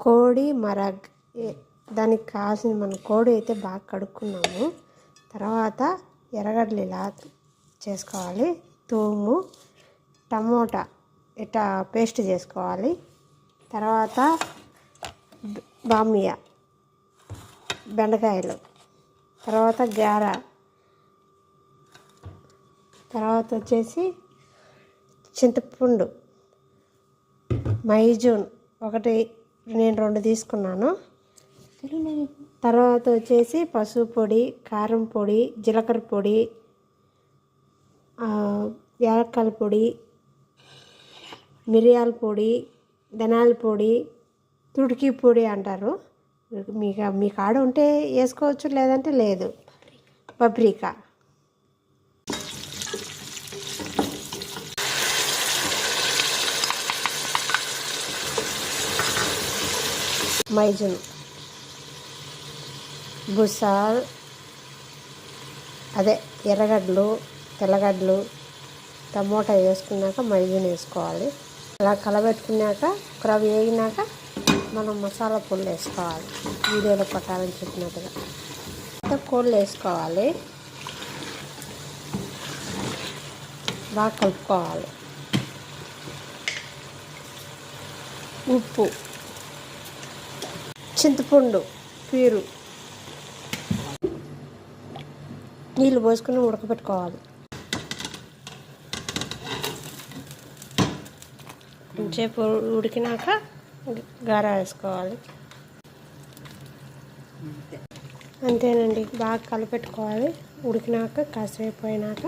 కోడి మరగ్ దానికి కావాల్సిన మనం కోడి అయితే బాగా కడుక్కున్నాము. తర్వాత ఎర్రగడ్డలు ఇలా చేసుకోవాలి. తూము, టమోటా ఇట్లా పేస్ట్ చేసుకోవాలి. తర్వాత బామియా, బెండకాయలు, తర్వాత గార, తర్వాత వచ్చేసి చింతపండు, మైజూన్ ఒకటి, నేను 2 తీసుకున్నాను. తర్వాత వచ్చేసి పసుపు పొడి, కారం పొడి, జీలకర్ర పొడి, యాలక్కల పొడి, మిరియాల పొడి, ధనియాల పొడి, తుడికి పొడి అంటారు. మీ కాడ ఉంటే వేసుకోవచ్చు, లేదంటే లేదు. పప్రికా, మైజూన్, బుసాల్ అదే ఎర్రగడ్డలు, తెల్లగడ్డలు, టమోటా వేసుకున్నాక మైజూన్ వేసుకోవాలి. అలా కలబెట్టుకున్నాక ఒక రవ్వ వేగినాక మనం మసాలా పొడులు వేసుకోవాలి. వీడియోలో పట్టాలని చెప్పినట్టుగా కోళ్ళు వేసుకోవాలి. బాగా కలుపుకోవాలి. ఉప్పు, చింతపండు పీరు, నీళ్ళు పోసుకుని ఉడకబెట్టుకోవాలి. కొంచెంసేపు ఉడికినాక గార వేసుకోవాలి. అంతేనండి, బాగా కలిపెట్టుకోవాలి. ఉడికినాక కాసేపు అయినాక